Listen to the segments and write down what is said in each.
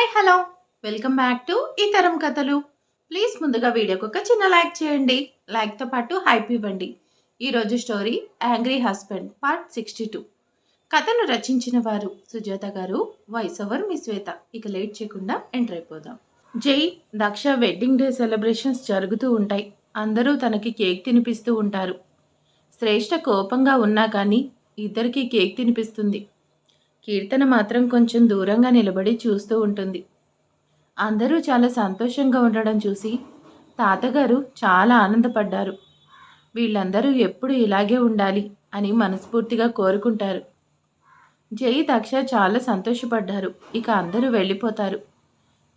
Hi hello welcome back to ఈ తరం కథలు. ప్లీజ్ ముందుగా వీడియోకి ఒక చిన్న లైక్ చేయండి. లైక్తో పాటు హైప్ ఇవ్వండి. ఈరోజు స్టోరీ యాంగ్రీ హస్బెండ్ పార్ట్ 62. కథను రచించిన వారు సుజాత గారు, వాయిస్ ఓవర్ మీ శ్వేత. ఇక లేట్ చేయకుండా ఎంటర్ అయిపోదాం. జై, దక్ష వెడ్డింగ్ డే సెలబ్రేషన్స్ జరుగుతూ ఉంటాయి. అందరూ తనకి కేక్ తినిపిస్తూ ఉంటారు. శ్రేష్ఠ కోపంగా ఉన్నా కానీ ఇద్దరికి కేక్ తినిపిస్తుంది. కీర్తన మాత్రం కొంచెం దూరంగా నిలబడి చూస్తూ ఉంటుంది. అందరూ చాలా సంతోషంగా ఉండడం చూసి తాతగారు చాలా ఆనందపడ్డారు. వీళ్ళందరూ ఎప్పుడు ఇలాగే ఉండాలి అని మనస్ఫూర్తిగా కోరుకుంటారు. జై, దక్ష చాలా సంతోషపడ్డారు. ఇక అందరూ వెళ్ళిపోతారు.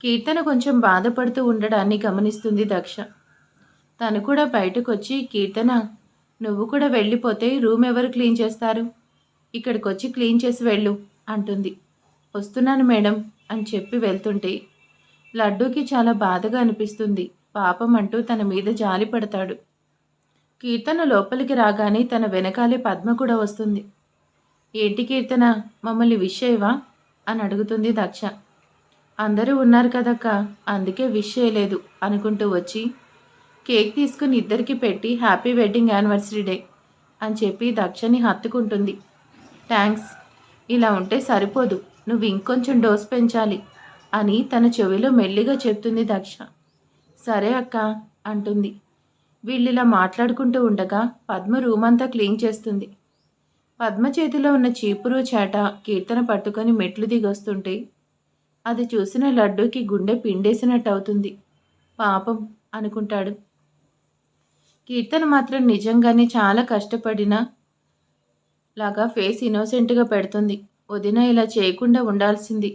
కీర్తన కొంచెం బాధపడుతూ ఉండడాన్ని గమనిస్తుంది దక్ష. తను కూడా బయటకు వచ్చి, కీర్తన, నువ్వు కూడా వెళ్ళిపోతే రూమ్ ఎవరు క్లీన్ చేస్తారు? ఇక్కడికి వచ్చి క్లీన్ చేసి వెళ్ళు అంటుంది. వస్తున్నాను మేడం అని చెప్పి వెళ్తుంటే లడ్డూకి చాలా బాధగా అనిపిస్తుంది. పాపం అంటూ తన మీద జాలి పడతాడు. కీర్తన లోపలికి రాగానే తన వెనకాలే పద్మ కూడా వస్తుంది. ఏంటి కీర్తన, మమ్మల్ని విష్ చేయవా అని అడుగుతుంది దక్ష. అందరూ ఉన్నారు కదక్క, అందుకే విష్ చేయలేదు అనుకుంటూ వచ్చి కేక్ తీసుకుని ఇద్దరికి పెట్టి హ్యాపీ వెడ్డింగ్ యానివర్సరీ డే అని చెప్పి దక్షని హత్తుకుంటుంది. థ్యాంక్స్, ఇలా ఉంటే సరిపోదు, నువ్వు ఇంకొంచెం డోస్ పెంచాలి అని తన చెవిలో మెల్లిగా చెప్తుంది దక్ష. సరే అక్క అంటుంది. వీళ్ళిలా మాట్లాడుకుంటూ ఉండగా పద్మ రూమ్ అంతా క్లీన్ చేస్తుంది. పద్మ చేతిలో ఉన్న చీపురు చేట కీర్తన పట్టుకొని మెట్లు దిగొస్తుంటే అది చూసిన లడ్డూకి గుండె పిండేసినట్టు అవుతుంది. పాపం అనుకుంటాడు. కీర్తన మాత్రం నిజంగానే చాలా కష్టపడినా లాగా ఫేస్ ఇన్నోసెంట్గా పెడుతుంది. వదిన ఇలా చేయకుండా ఉండాల్సింది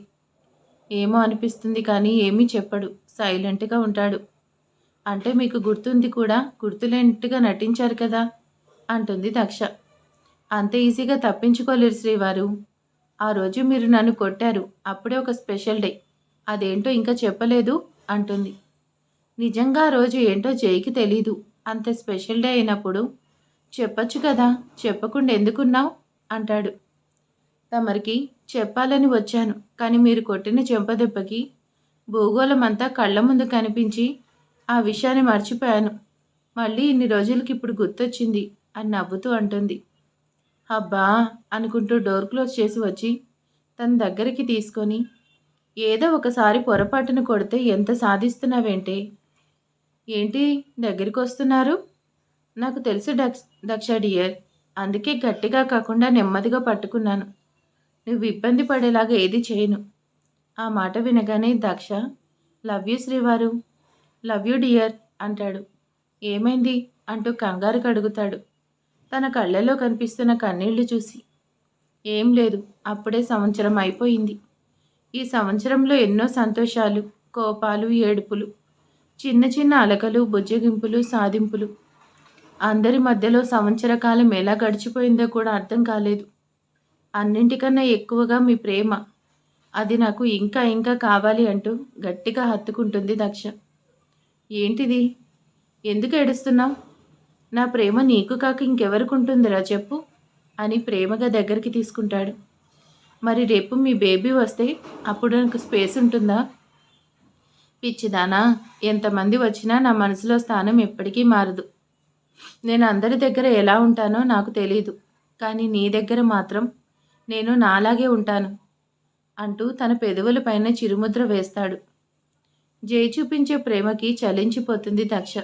ఏమో అనిపిస్తుంది కానీ ఏమీ చెప్పడు. సైలెంట్గా ఉంటాడు. అంటే మీకు గుర్తుంది కూడా, గుర్తులేనట్టుగా నటించారు కదా అంటుంది దక్ష. అంత ఈజీగా తప్పించుకోలేరు శ్రీవారు. ఆ రోజు మీరు నన్ను కొట్టారు, అప్పుడే ఒక స్పెషల్ డే, అదేంటో ఇంకా చెప్పలేదు అంటుంది. నిజంగా ఆ రోజు ఏంటో జైకి తెలీదు. అంత స్పెషల్ డే అయినప్పుడు చెప్పచ్చు కదా, చెప్పకుండా ఎందుకున్నావు అంటాడు. తమరికి చెప్పాలని వచ్చాను, కానీ మీరు కొట్టిన చెంపదెబ్బకి భూగోళం అంతా కళ్ళ ముందు కనిపించి ఆ విషయాన్ని మర్చిపోయాను. మళ్ళీ ఇన్ని రోజులకి ఇప్పుడు గుర్తొచ్చింది అని నవ్వుతూ అంటుంది. అబ్బా అనుకుంటూ డోర్ క్లోజ్ చేసి వచ్చి తన దగ్గరికి తీసుకొని, ఏదో ఒకసారి పొరపాటున కొడితే ఎంత సాధిస్తున్నావేంటే? ఏంటి దగ్గరికి వస్తున్నారు? నాకు తెలుసు దక్ష డియర్, అందుకే గట్టిగా కాకుండా నెమ్మదిగా పట్టుకున్నాను. నువ్వు ఇబ్బంది పడేలాగా ఏది చేయను. ఆ మాట వినగానే దక్ష, లవ్ యూ శ్రీవారు, లవ్ యూ డియర్ అంటాడు. ఏమైంది అంటూ కంగారుగా అడుగుతాడు తన కళ్ళల్లో కనిపిస్తున్న కన్నీళ్లు చూసి. ఏం లేదు, అప్పుడే సంవత్సరం అయిపోయింది. ఈ సంవత్సరంలో ఎన్నో సంతోషాలు, కోపాలు, ఏడుపులు, చిన్న చిన్న అలకలు, బుజ్జగింపులు, సాధింపులు. అందరి మధ్యలో సంవత్సర కాలం ఎలా గడిచిపోయిందో కూడా అర్థం కాలేదు. అన్నింటికన్నా ఎక్కువగా మీ ప్రేమ, అది నాకు ఇంకా ఇంకా కావాలి అంటూ గట్టిగా హత్తుకుంటుంది దక్ష. ఏంటిది, ఎందుకు ఏడుస్తున్నావు? నా ప్రేమ నీకు కాక ఇంకెవరికి ఉంటుందిరా చెప్పు అని ప్రేమగా దగ్గరికి తీసుకుంటాడు. మరి రేపు మీ బేబీ వస్తే అప్పుడు నాకు స్పేస్ ఉంటుందా? పిచ్చిదానా, ఎంతమంది వచ్చినా నా మనసులో స్థానం ఎప్పటికీ మారదు. నేను అందరి దగ్గర ఎలా ఉంటానో నాకు తెలీదు, కానీ నీ దగ్గర మాత్రం నేను నాలాగే ఉంటాను అంటూ తన పెదవుల పైన చిరుముద్ర వేస్తాడు. జై చూపించే ప్రేమకి చలించిపోతుంది దక్ష.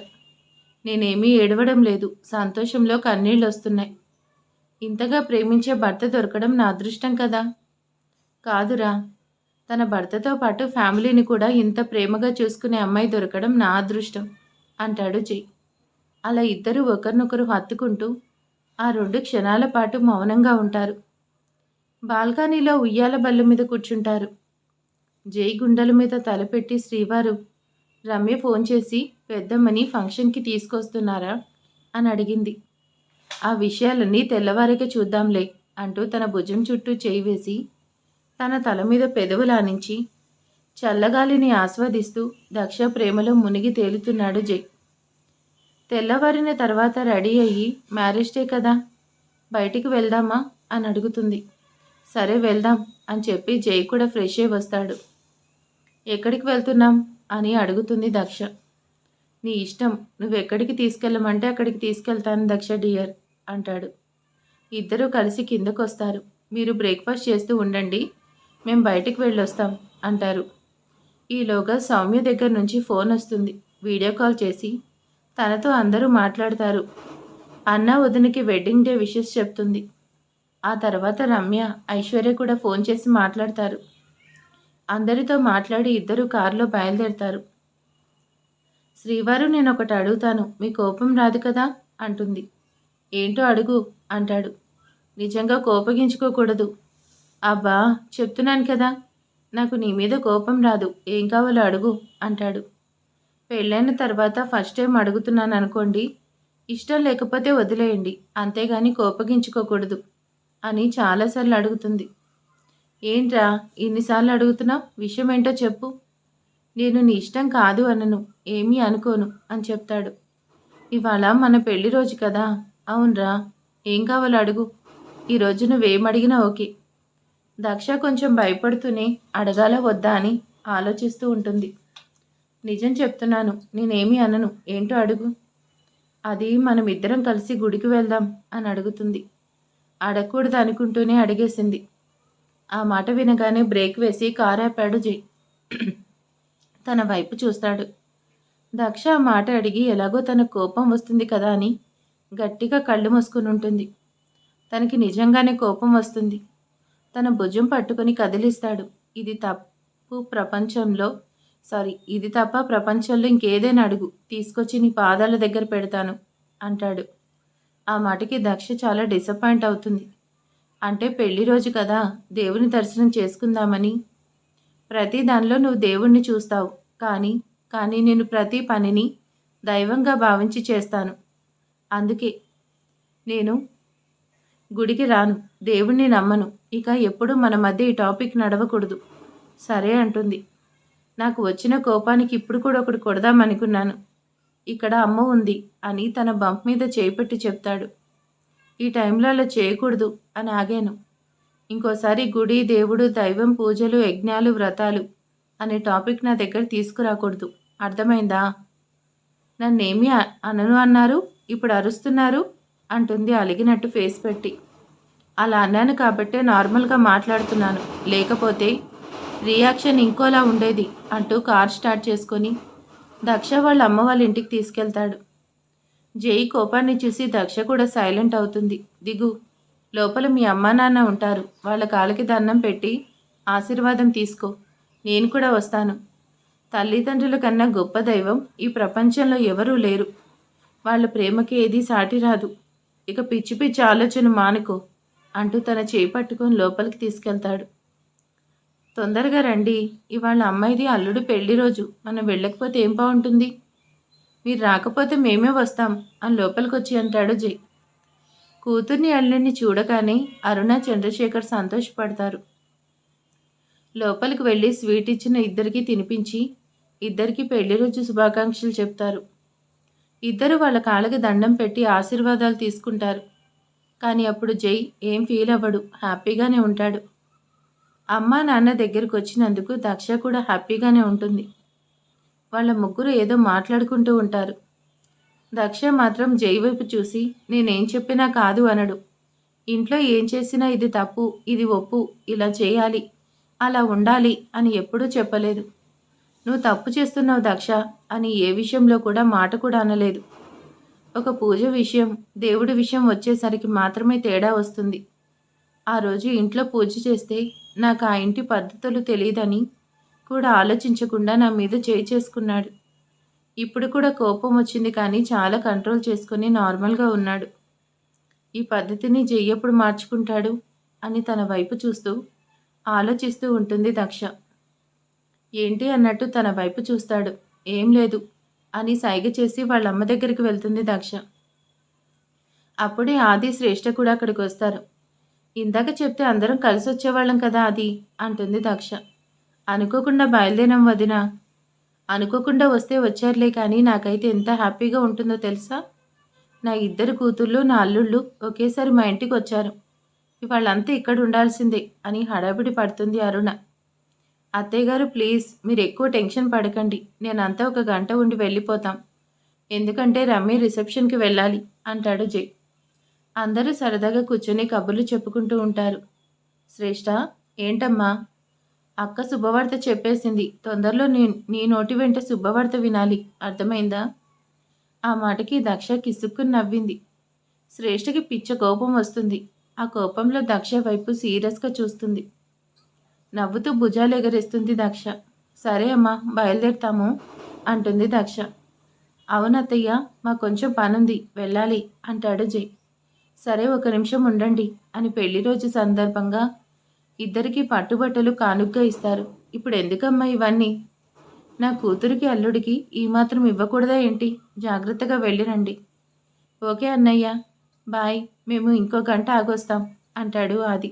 నేనేమీ ఏడవడం లేదు, సంతోషంలో కన్నీళ్ళు వస్తున్నాయి. ఇంతగా ప్రేమించే భర్త దొరకడం నా అదృష్టం కదా. కాదురా, తన భర్తతో పాటు ఫ్యామిలీని కూడా ఇంత ప్రేమగా చూసుకునే అమ్మాయి దొరకడం నా అదృష్టం అంటాడు జై. అలా ఇద్దరు ఒకరినొకరు హత్తుకుంటూ ఆ 2 క్షణాల పాటు మౌనంగా ఉంటారు. బాల్కనీలో ఉయ్యాల బల్ల మీద కూర్చుంటారు. జై గుండెల మీద తలపెట్టి, శ్రీవారు, రమ్య ఫోన్ చేసి పెద్దమ్మని ఫంక్షన్కి తీసుకొస్తున్నారా అని అడిగింది. ఆ విషయాలన్నీ తెల్లవారిగా చూద్దాంలే అంటూ తన భుజం చుట్టూ చేయి వేసి తన తల మీద పెదవులానించి చల్లగాలిని ఆస్వాదిస్తూ దక్ష ప్రేమలో మునిగి తేలుతున్నాడు జై. తెల్లవారిన తర్వాత రెడీ అయ్యి, మ్యారేజ్ డే కదా, బయటికి వెళ్దామా అని అడుగుతుంది. సరే వెళ్దాం అని చెప్పి జై కూడా ఫ్రెష్ అయి వస్తాడు. ఎక్కడికి వెళ్తున్నాం అని అడుగుతుంది దక్ష. నీ ఇష్టం, నువ్వెక్కడికి తీసుకెళ్ళమంటే అక్కడికి తీసుకెళ్తాను దక్ష డియర్ అంటాడు. ఇద్దరూ కలిసి కిందకొస్తారు. మీరు బ్రేక్ఫాస్ట్ చేస్తూ ఉండండి, మేం బయటికి వెళ్ళొస్తాం అంటారు. ఈలోగా సౌమ్య దగ్గర నుంచి ఫోన్ వస్తుంది. వీడియో కాల్ చేసి తనతో అందరూ మాట్లాడతారు. అన్న వదినకి వెడ్డింగ్ డే విషెస్ చెప్తుంది. ఆ తర్వాత రమ్య, ఐశ్వర్య కూడా ఫోన్ చేసి మాట్లాడతారు. అందరితో మాట్లాడి ఇద్దరు కారులో బయలుదేరతారు. శ్రీవారు, నేను ఒకటి అడుగుతాను, మీ కోపం రాదు కదా అంటుంది. ఏంటో అడుగు అంటాడు. నిజంగా కోపగించుకోకూడదు. అబ్బా, చెప్తున్నాను కదా, నాకు నీ మీద కోపం రాదు, ఏం కావాలో అడుగు అంటాడు. పెళ్ళైన తర్వాత ఫస్ట్ టైం అడుగుతున్నాను అనుకోండి, ఇష్టం లేకపోతే వదిలేయండి, అంతేగాని కోపగించుకోకూడదు అని చాలాసార్లు అడుగుతుంది. ఏంట్రా ఇన్నిసార్లు అడుగుతున్నావు, విషయం ఏంటో చెప్పు. నేను నీ ఇష్టం కాదు అనను, ఏమీ అనుకోను అని చెప్తాడు. ఇవాళ మన పెళ్లి రోజు కదా. అవునరా, ఏం కావాలో అడుగు, ఈరోజు నువ్వేమడిగినా ఓకే. దక్ష కొంచెం భయపడుతూనే అడగాల వద్దా అని ఆలోచిస్తూ ఉంటుంది. నిజం చెప్తున్నాను, నేనేమీ అనను, ఏంటో అడుగు. అది మనం ఇద్దరం కలిసి గుడికి వెళ్దాం అని అడుగుతుంది. అడగకూడదు అనుకుంటూనే అడిగేసింది. ఆ మాట వినగానే బ్రేక్ వేసి కారు ఆపాడు జై. తన వైపు చూస్తాడు. దక్ష ఆ మాట అడిగి ఎలాగో తన కోపం వస్తుంది కదా అని గట్టిగా కళ్ళు మూసుకుని ఉంటుంది. తనకి నిజంగానే కోపం వస్తుంది. తన భుజం పట్టుకొని కదిలిస్తాడు. ఇది తప్ప ప్రపంచంలో ఇంకేదైనా అడుగు, తీసుకొచ్చి నీ పాదాల దగ్గర పెడతాను అంటాడు. ఆ మాటకి దక్ష చాలా డిసప్పాయింట్ అవుతుంది. అంటే పెళ్లి రోజు కదా, దేవుని దర్శనం చేసుకుందామని. ప్రతి దానిలో నువ్వు దేవుణ్ణి చూస్తావు, కానీ నేను ప్రతి పనిని దైవంగా భావించి చేస్తాను. అందుకే నేను గుడికి రాను, దేవుణ్ణి నమ్మను. ఇక ఎప్పుడు మన మధ్య ఈ టాపిక్ నడవకూడదు. సరే అంటుంది. నాకు వచ్చిన కోపానికి ఇప్పుడు కూడా ఒకటి కొడదామనుకున్నాను. ఇక్కడ అమ్మ ఉంది అని తన బంప్ మీద చేయిపెట్టి చెప్తాడు. ఈ టైంలో అలా చేయకూడదు అని ఆగాను. ఇంకోసారి గుడి, దేవుడు, దైవం, పూజలు, యజ్ఞాలు, వ్రతాలు అనే టాపిక్ నా దగ్గర తీసుకురాకూడదు, అర్థమైందా? నన్నేమీ అనను అన్నారు, ఇప్పుడు అరుస్తున్నారు అంటుంది అలిగినట్టు ఫేస్ పెట్టి. అలా అన్నాను కాబట్టే నార్మల్గా మాట్లాడుతున్నాను, లేకపోతే రియాక్షన్ ఇంకోలా ఉండేది అంటూ కార్ స్టార్ట్ చేసుకొని దక్ష వాళ్ళ అమ్మ వాళ్ళ ఇంటికి తీసుకెళ్తాడు. జై కోపాన్ని చూసి దక్ష కూడా సైలెంట్ అవుతుంది. దిగు, లోపల మీ అమ్మా నాన్న ఉంటారు, వాళ్ళ కాళ్ళకి దండం పెట్టి ఆశీర్వాదం తీసుకో, నేను కూడా వస్తాను. తల్లిదండ్రుల కన్నా గొప్ప దైవం ఈ ప్రపంచంలో ఎవరూ లేరు. వాళ్ళ ప్రేమకి ఏదీ సాటి రాదు. ఇక పిచ్చి పిచ్చి ఆలోచన మానుకో అంటూ తన చేయి పట్టుకొని లోపలికి తీసుకెళ్తాడు. తొందరగా రండి, ఇవాళ అమ్మాయిది అల్లుడు పెళ్లి రోజు, మనం వెళ్ళకపోతే ఏం బాగుంటుంది. మీరు రాకపోతే మేమే వస్తాం అని లోపలికి వచ్చి అంటాడు జై. కూతుర్ని అల్లుడిని చూడగానే అరుణ, చంద్రశేఖర్ సంతోషపడతారు. లోపలికి వెళ్ళి స్వీట్ ఇచ్చిన ఇద్దరికీ తినిపించి ఇద్దరికీ పెళ్లి రోజు శుభాకాంక్షలు చెప్తారు. ఇద్దరు వాళ్ళ కాళ్ళకి దండం పెట్టి ఆశీర్వాదాలు తీసుకుంటారు. కానీ అప్పుడు జై ఏం ఫీల్ అవ్వడు, హ్యాపీగానే ఉంటాడు. అమ్మ నాన్న దగ్గరకు వచ్చినందుకు దక్ష కూడా హ్యాపీగానే ఉంటుంది. వాళ్ళ ముగ్గురు ఏదో మాట్లాడుకుంటూ ఉంటారు. దక్ష మాత్రం జై వైపు చూసి నేనేం చెప్పినా కాదు అనడు. ఇంట్లో ఏం చేసినా ఇది తప్పు, ఇది ఒప్పు, ఇలా చేయాలి, అలా ఉండాలి అని ఎప్పుడూ చెప్పలేదు. నువ్వు తప్పు చేస్తున్నావు దక్ష అని ఏ విషయంలో కూడా మాట కూడా అనలేదు. ఒక పూజ విషయం, దేవుడి విషయం వచ్చేసరికి మాత్రమే తేడా వస్తుంది. ఆ రోజు ఇంట్లో పూజ చేస్తే నాకు ఆ ఇంటి పద్ధతులు తెలియదని కూడా ఆలోచించకుండా నా మీద చేయి చేసుకున్నాడు. ఇప్పుడు కూడా కోపం వచ్చింది, కానీ చాలా కంట్రోల్ చేసుకుని నార్మల్గా ఉన్నాడు. ఈ పద్ధతిని జై ఎప్పుడు మార్చుకుంటాడు అని తన వైపు చూస్తూ ఆలోచిస్తూ ఉంటుంది దక్ష. ఏంటి అన్నట్టు తన వైపు చూస్తాడు. ఏం లేదు అని సైగ చేసి వాళ్ళ అమ్మ దగ్గరికి వెళ్తుంది దక్ష. అప్పుడే ఆది, శ్రేష్ఠ కూడా అక్కడికి వస్తారు. ఇందాక చెప్తే అందరం కలిసి వచ్చేవాళ్ళం కదా అది అంటుంది దక్ష. అనుకోకుండా బయలుదేరాం వదిన. అనుకోకుండా వస్తే వచ్చారులే, కానీ నాకైతే ఎంత హ్యాపీగా ఉంటుందో తెలుసా. నా ఇద్దరు కూతుళ్ళు, నా అల్లుళ్ళు ఒకేసారి మా ఇంటికి వచ్చారు. వాళ్ళంతా ఇక్కడ ఉండాల్సిందే అని హడావిడి పడుతుంది అరుణ. అత్తయ్య గారు ప్లీజ్ మీరు ఎక్కువ టెన్షన్ పడకండి. నేనంతా ఒక గంట ఉండి వెళ్ళిపోతాం. ఎందుకంటే రమ్య రిసెప్షన్‌కి వెళ్ళాలి అంటాడు జై. అందరూ సరదాగా కూర్చొని కబుర్లు చెప్పుకుంటూ ఉంటారు. శ్రేష్ఠ, ఏంటమ్మా? అక్క శుభవార్త చెప్పేసింది. తొందరలో నీ నీ నోటి వెంట శుభవార్త వినాలి. అర్థమైందా? ఆ మాటకి దక్ష కిసుక్కుని నవ్వింది. శ్రేష్ఠకి పిచ్చ కోపం వస్తుంది. ఆ కోపంలో దక్ష వైపు సీరియస్గా చూస్తుంది. నవ్వుతూ భుజాలు ఎగరేస్తుంది దక్ష. సరే అమ్మా, బయలుదేరుతాము అంటుంది దక్ష. అవునత్తయ్య, మాకు కొంచెం పనుంది, వెళ్ళాలి అంటాడు జై. సరే, ఒక నిమిషం ఉండండి అని పెళ్లి రోజు సందర్భంగా ఇద్దరికీ పట్టుబట్టలు కానుగ్గా ఇస్తారు. ఇప్పుడు ఎందుకమ్మా ఇవన్నీ? నా కూతురికి అల్లుడికి ఈ మాత్రం ఇవ్వకూడదా ఏంటి? జాగ్రత్తగా వెళ్ళిరండి. ఓకే అన్నయ్య, బాయ్, మేము ఇంకో గంట ఆగొస్తాం అంటాడు ఆది.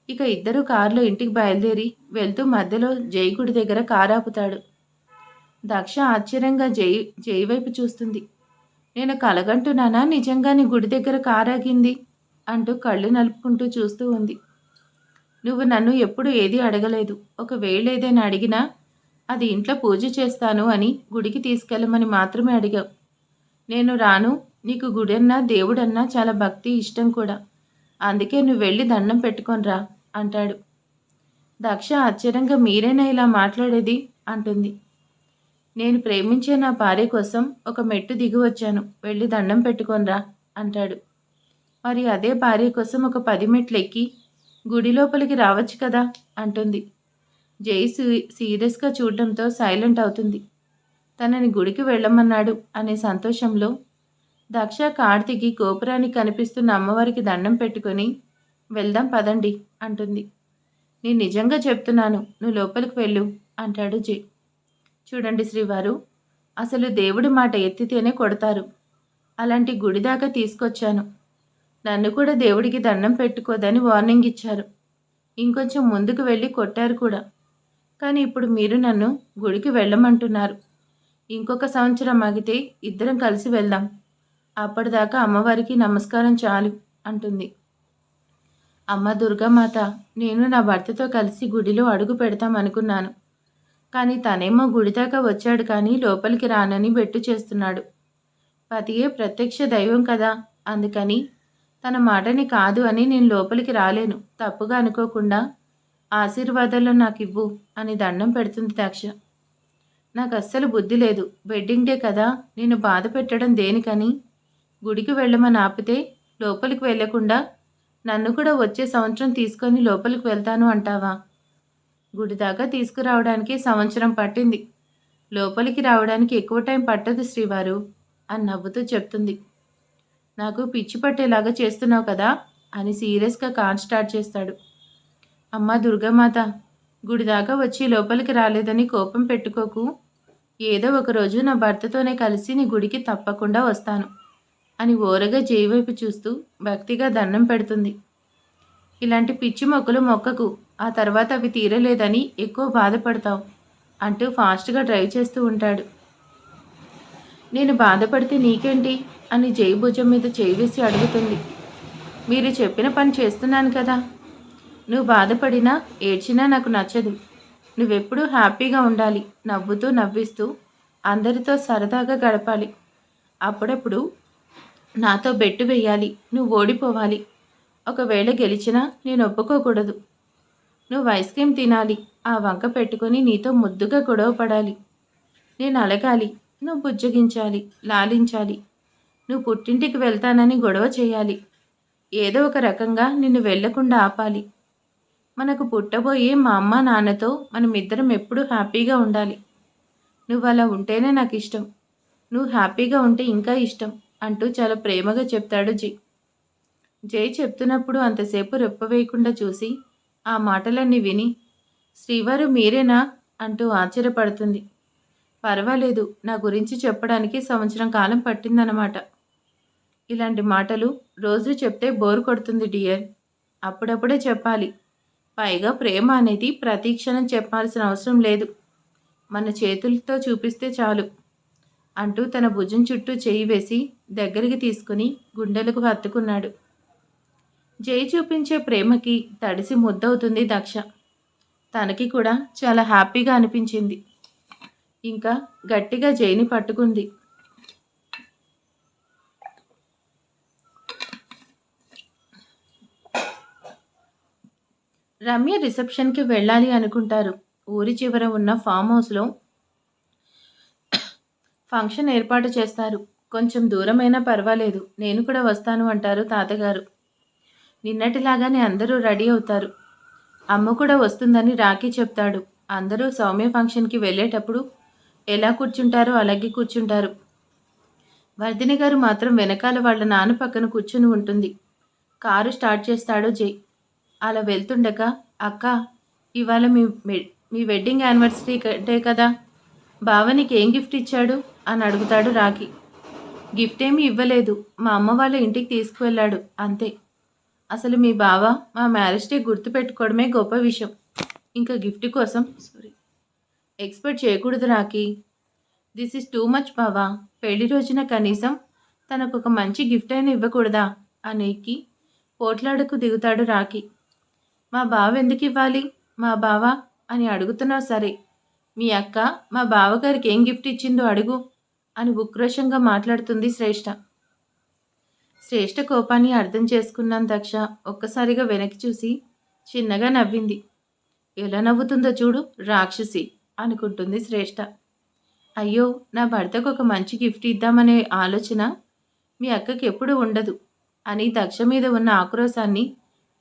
ఇక ఇద్దరు కారులో ఇంటికి బయలుదేరి వెళ్తూ మధ్యలో జై గుడి దగ్గర కారు ఆపుతాడు. దక్ష ఆశ్చర్యంగా జై వైపు చూస్తుంది. నేను కలగంటున్నానా, నిజంగానే గుడి దగ్గర కారాగింది అంటూ కళ్ళు నలుపుకుంటూ చూస్తూ ఉంది. నువ్వు నన్ను ఎప్పుడు ఏదీ అడగలేదు. ఒకవేళ ఏదైనా అడిగినా అది ఇంట్లో పూజ చేస్తాను అని గుడికి తీసుకెళ్ళమని మాత్రమే అడిగావు. నేను రాను. నీకు గుడన్నా దేవుడన్నా చాలా భక్తి, ఇష్టం కూడా. అందుకే నువ్వు వెళ్ళి దండం పెట్టుకొనిరా అంటాడు. దక్ష ఆశ్చర్యంగా మీరేనా ఇలా మాట్లాడేది అంటుంది. నేను ప్రేమించే నా భార్య కోసం ఒక మెట్టు దిగి వచ్చాను, వెళ్ళి దండం పెట్టుకొనిరా అంటాడు. మరి అదే భార్య కోసం ఒక 10 మెట్లు ఎక్కి గుడి లోపలికి రావచ్చు కదా అంటుంది. జై సీరియస్గా చూడడంతో సైలెంట్ అవుతుంది. తనని గుడికి వెళ్ళమన్నాడు అనే సంతోషంలో దక్ష కారు దిగి గోపురానికి కనిపిస్తున్న అమ్మవారికి దండం పెట్టుకొని వెళ్దాం పదండి అంటుంది. నేను నిజంగా చెప్తున్నాను, నువ్వు లోపలికి వెళ్ళు అంటాడు జై. చూడండి శ్రీవారు, అసలు దేవుడి మాట ఎత్తితేనే కొడతారు. అలాంటి గుడి దాకా తీసుకొచ్చాను. నన్ను కూడా దేవుడికి దండం పెట్టుకోదని వార్నింగ్ ఇచ్చారు. ఇంకొంచెం ముందుకు వెళ్ళి కొట్టారు కూడా. కానీ ఇప్పుడు మీరు నన్ను గుడికి వెళ్ళమంటున్నారు. ఇంకొక సంవత్సరం ఆగితే ఇద్దరం కలిసి వెళ్దాం. అప్పటిదాకా అమ్మవారికి నమస్కారం చాలు అంటుంది. అమ్మ దుర్గామాత, నేను నా భర్తతో కలిసి గుడిలో అడుగు పెడతాం అనుకున్నాను. కానీ తనేమో గుడి దాకా వచ్చాడు కానీ లోపలికి రానని బెట్టు చేస్తున్నాడు. పతియే ప్రత్యక్ష దైవం కదా, అందుకని తన మాటని కాదు అని నేను లోపలికి రాలేను. తప్పుగా అనుకోకుండా ఆశీర్వాదాలు నాకు ఇవ్వు అని దండం పెడుతుంది దక్ష. నాకు అస్సలు బుద్ధి లేదు. వెడ్డింగ్ డే కదా, నేను బాధ పెట్టడం దేనికని? గుడికి వెళ్ళమని ఆపితే లోపలికి వెళ్లకుండా నన్ను కూడా వచ్చే సంవత్సరం తీసుకొని లోపలికి వెళ్తాను అంటావా? గుడి దాకా తీసుకురావడానికి సంవత్సరం పట్టింది. లోపలికి రావడానికి ఎక్కువ టైం పట్టదు శ్రీవారు అని నవ్వుతూ చెప్తుంది. నాకు పిచ్చి పట్టేలాగా చేస్తున్నావు కదా అని సీరియస్గా కార్ స్టార్ట్ చేస్తాడు. అమ్మా దుర్గామాత, గుడి దాకా వచ్చి లోపలికి రాలేదని కోపం పెట్టుకోకు. ఏదో ఒకరోజు నా భర్తతోనే కలిసి నీ గుడికి తప్పకుండా వస్తాను అని ఓరగా జై వైపు చూస్తూ భక్తిగా దండం పెడుతుంది. ఇలాంటి పిచ్చి మొక్కలు మొక్కకు, ఆ తర్వాత అవి తీరలేదని ఎక్కువ బాధపడతావు అంటూ ఫాస్ట్గా డ్రైవ్ చేస్తూ ఉంటాడు. నేను బాధపడితే నీకేంటి అని జై భుజం మీద చేయి వేసి అడుగుతుంది. మీరు చెప్పిన పని చేస్తున్నాను కదా. నువ్వు బాధపడినా ఏడ్చినా నాకు నచ్చదు. నువ్వెప్పుడూ హ్యాపీగా ఉండాలి, నవ్వుతూ నవ్విస్తూ అందరితో సరదాగా గడపాలి. అప్పుడప్పుడు నాతో బెట్టు వేయాలి, నువ్వు ఓడిపోవాలి. ఒకవేళ గెలిచినా నేను ఒప్పుకోకూడదు. నువ్వు ఐస్ క్రీమ్ తినాలి, ఆ వంక పెట్టుకొని నీతో ముద్దుగా గొడవ పడాలి. నేను అలగాలి, నువ్వు బుజ్జగించాలి, లాలించాలి. నువ్వు పుట్టింటికి వెళ్తానని గొడవ చేయాలి. ఏదో ఒక రకంగా నిన్ను వెళ్లకుండా ఆపాలి. మనకు పుట్టబోయే మా అమ్మ నాన్నతో మనమిద్దరం ఎప్పుడూ హ్యాపీగా ఉండాలి. నువ్వు అలా ఉంటేనే నాకు ఇష్టం. నువ్వు హ్యాపీగా ఉంటే ఇంకా ఇష్టం అంటూ చాలా ప్రేమగా చెప్తాడు జై. జై చెప్తున్నప్పుడు అంతసేపు రెప్పవేయకుండా చూసి ఆ మాటలన్నీ విని శ్రీవారు మీరేనా అంటూ ఆశ్చర్యపడుతుంది. పర్వాలేదు, నా గురించి చెప్పడానికి సంవత్సరం కాలం పట్టిందన్నమాట. ఇలాంటి మాటలు రోజు చెప్తే బోర్ కొడుతుంది డియర్. అప్పుడప్పుడే చెప్పాలి. పైగా ప్రేమ అనేది ప్రతి క్షణం చెప్పాల్సిన అవసరం లేదు. మన చేతులతో చూపిస్తే చాలు అంటూ తన భుజం చుట్టూ చేయి వేసి దగ్గరికి తీసుకుని గుండెలకు హత్తుకున్నాడు. జై చూపించే ప్రేమకి తడిసి ముద్దవుతుంది దక్ష. తనకి కూడా చాలా హ్యాపీగా అనిపించింది. ఇంకా గట్టిగా జైని పట్టుకుంది. రమ్య రిసెప్షన్కి వెళ్ళాలి అనుకుంటారు. ఊరి చివర ఉన్న ఫామ్ హౌస్లో ఫంక్షన్ ఏర్పాటు చేస్తారు. కొంచెం దూరమైనా పర్వాలేదు, నేను కూడా వస్తాను అంటారు తాతగారు. నిన్నటిలాగానే అందరూ రెడీ అవుతారు. అమ్మ కూడా వస్తుందని రాఖీ చెప్తాడు. అందరూ సౌమ్య ఫంక్షన్కి వెళ్ళేటప్పుడు ఎలా కూర్చుంటారో అలాగే కూర్చుంటారు. వర్ధిని గారు మాత్రం వెనకాల వాళ్ళ నాన్న పక్కన కూర్చుని ఉంటుంది. కారు స్టార్ట్ చేస్తాడు జై. అలా వెళ్తుండగా, అక్క, ఇవాళ మీ వెడ్డింగ్ యానివర్సరీ డే కదా, బావ నీకు ఏం గిఫ్ట్ ఇచ్చాడు అని అడుగుతాడు రాఖీ. గిఫ్ట్ ఏమీ ఇవ్వలేదు, మా అమ్మ వాళ్ళ ఇంటికి తీసుకువెళ్ళాడు అంతే. అసలు మీ బావ మా మ్యారేజ్ డే గుర్తుపెట్టుకోవడమే గొప్ప విషయం. ఇంకా గిఫ్ట్ కోసం ఎక్స్పెక్ట్ చేయకూడదు Rakhi. This is too much బావా. పెళ్లి రోజున కనీసం తనకు ఒక మంచి గిఫ్ట్ అయినా ఇవ్వకూడదా అనేకి పోట్లాడకు దిగుతాడు రాఖీ. మా బావ ఎందుకు ఇవ్వాలి, మా బావ అని అడుగుతున్నావు సరే, మీ అక్క మా బావగారికి ఏం గిఫ్ట్ ఇచ్చిందో అడుగు అని ఉక్రోషంగా మాట్లాడుతుంది శ్రేష్ఠ. శ్రేష్ఠ కోపాన్ని అర్థం చేసుకున్నాను దక్ష ఒక్కసారిగా వెనక్కి చూసి చిన్నగా నవ్వింది. ఎలా నవ్వుతుందో చూడు రాక్షసి అనుకుంటుంది శ్రేష్ఠ. అయ్యో, నా భర్తకు ఒక మంచి గిఫ్ట్ ఇద్దామనే ఆలోచన మీ అక్కకి ఎప్పుడు ఉండదు అని దక్ష మీద ఉన్న ఆక్రోశాన్ని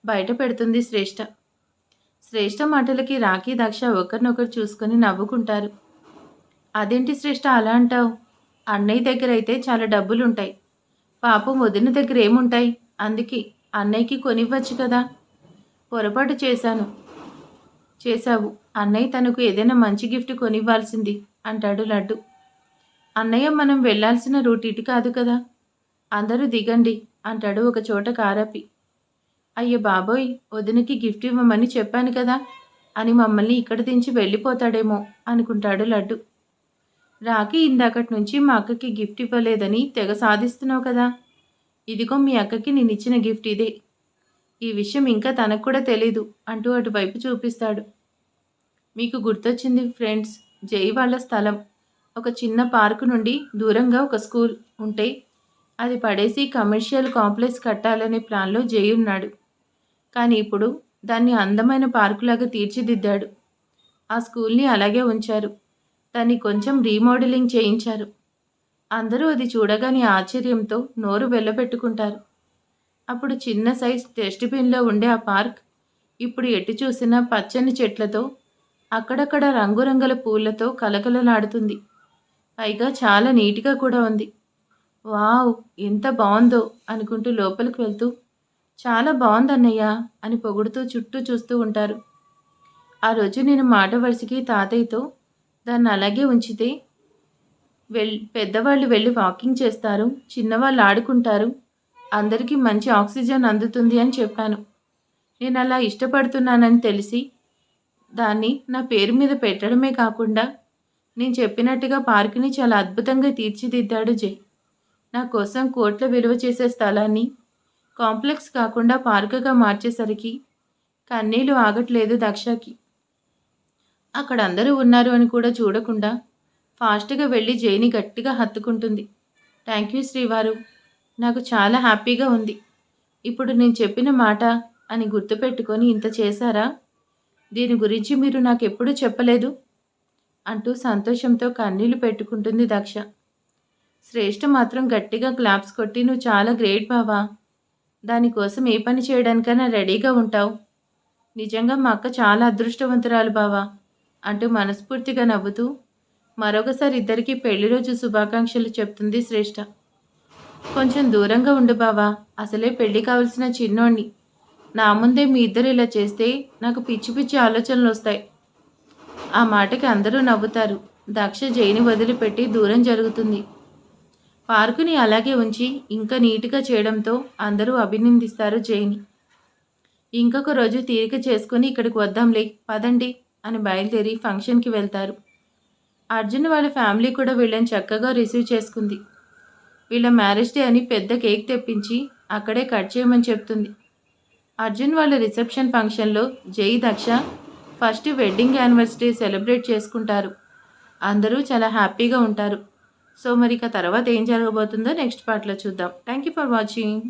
బయట పెడుతుంది శ్రేష్ఠ. శ్రేష్ఠ మాటలకి రాఖీ దక్ష ఒకరినొకరు చూసుకొని నవ్వుకుంటారు. అదేంటి శ్రేష్ఠ అలా అంటావు? అన్నయ్య దగ్గర అయితే చాలా డబ్బులుంటాయి, పాపం వదిన దగ్గర ఏముంటాయి, అందుకే అన్నయ్యకి కొనివ్వచ్చు కదా. పొరపాటు చేశావు, అన్నయ్య తనకు ఏదైనా మంచి గిఫ్ట్ కొనివ్వాల్సింది అంటాడు లడ్డు. అన్నయ్య మనం వెళ్లాల్సిన రూట్ ఇటు కాదు కదా, అందరూ దిగండి అంటాడు ఒక చోట కారాపి. అయ్య బాబోయ్, వదినకి గిఫ్ట్ ఇవ్వమని చెప్పాను కదా అని మమ్మల్ని ఇక్కడ దించి వెళ్ళిపోతాడేమో అనుకుంటాడు లడ్డు. రాఖీ ఇందాకటి నుంచి మా అక్కకి గిఫ్ట్ ఇవ్వలేదని తెగ సాధిస్తున్నావు కదా, ఇదిగో మీ అక్కకి నేనిచ్చిన గిఫ్ట్ ఇదే. ఈ విషయం ఇంకా తనకు కూడా తెలీదు అంటూ అటువైపు చూపిస్తాడు. మీకు గుర్తొచ్చింది ఫ్రెండ్స్, జై వాళ్ళ స్థలం ఒక చిన్న పార్కు నుండి దూరంగా ఒక స్కూల్ ఉంటే అది పడేసి కమర్షియల్ కాంప్లెక్స్ కట్టాలనే ప్లాన్లో జై ఉన్నాడు. కానీ ఇప్పుడు దాన్ని అందమైన పార్కులాగా తీర్చిదిద్దాడు. ఆ స్కూల్ని అలాగే ఉంచారు, దాన్ని కొంచెం రీమోడలింగ్ చేయించారు. అందరూ అది చూడగానే ఆశ్చర్యంతో నోరు వెళ్ళబెట్టుకుంటారు. అప్పుడు చిన్న సైజ్ డస్ట్బిన్లో ఉండే ఆ పార్క్ ఇప్పుడు ఎటు చూసినా పచ్చని చెట్లతో, అక్కడక్కడ రంగురంగుల పూలతో కలకలలాడుతుంది. పైగా చాలా నీట్గా కూడా ఉంది. వావ్, ఎంత బాగుందో అనుకుంటూ లోపలికి వెళ్తూ చాలా బాగుందన్నయ్య అని పొగుడుతూ చుట్టూ చూస్తూ ఉంటారు. ఆ రోజు నేను మాట వరుసకి తాతయ్యతో దాన్ని అలాగే ఉంచితే పెద్దవాళ్ళు వెళ్ళి వాకింగ్ చేస్తారు, చిన్నవాళ్ళు ఆడుకుంటారు, అందరికీ మంచి ఆక్సిజన్ అందుతుంది అని చెప్పాను. నేను అలా ఇష్టపడుతున్నానని తెలిసి దాన్ని నా పేరు మీద పెట్టడమే కాకుండా నేను చెప్పినట్టుగా పార్కుని చాలా అద్భుతంగా తీర్చిదిద్దాడు జై. నా కోసం కోట్ల విలువ చేసే స్థలాన్ని కాంప్లెక్స్ కాకుండా పార్కుగా మార్చేసరికి కన్నీళ్లు ఆగట్లేదు దక్షకి. అక్కడ అందరూ ఉన్నారు అని కూడా చూడకుండా ఫాస్ట్గా వెళ్ళి జైని గట్టిగా హత్తుకుంటుంది. థ్యాంక్ యూ శ్రీవారు, నాకు చాలా హ్యాపీగా ఉంది. ఇప్పుడు నేను చెప్పిన మాట అని గుర్తుపెట్టుకొని ఇంత చేశారా, దీని గురించి మీరు నాకెప్పుడూ చెప్పలేదు అంటూ సంతోషంతో కన్నీళ్లు పెట్టుకుంటుంది దక్ష. శ్రేష్ఠ మాత్రం గట్టిగా క్లాప్స్ కొట్టి నువ్వు చాలా గ్రేట్ బావా, దానికోసం ఏ పని చేయడానికైనా రెడీగా ఉంటావు, నిజంగా మా అక్క చాలా అదృష్టవంతురాలు బావా అంటూ మనస్ఫూర్తిగా నవ్వుతూ మరొకసారి ఇద్దరికీ పెళ్లి రోజు శుభాకాంక్షలు చెప్తుంది శ్రేష్ఠ. కొంచెం దూరంగా ఉండు బావా, అసలే పెళ్లి కావలసిన చిన్నోణ్ణి, నా ముందే మీ ఇద్దరు ఇలా చేస్తే నాకు పిచ్చి పిచ్చి ఆలోచనలు వస్తాయి. ఆ మాటకి అందరూ నవ్వుతారు. దక్ష జైని వదిలిపెట్టి దూరం జరుగుతుంది. పార్కుని అలాగే ఉంచి ఇంకా నీట్గా చేయడంతో అందరూ అభినందిస్తారు జైని. ఇంకొక రోజు తీరిక చేసుకుని ఇక్కడికి వద్దాంలే పదండి అని బయలుదేరి ఫంక్షన్కి వెళ్తారు. అర్జున్ వాళ్ళ ఫ్యామిలీ కూడా వీళ్ళని చక్కగా రిసీవ్ చేసుకుంది. వీళ్ళ మ్యారేజ్ డే అని పెద్ద కేక్ తెప్పించి అక్కడే కట్ చేయమని చెప్తుంది. అర్జున్ వాళ్ళ రిసెప్షన్ ఫంక్షన్లో జై, Daksha first wedding anniversary celebrate చేసుకుంటారు. అందరూ చాలా హ్యాపీగా ఉంటారు. సో మరి ఇక తర్వాత ఏం జరగబోతుందో నెక్స్ట్ పార్ట్లో చూద్దాం. Thank you for watching.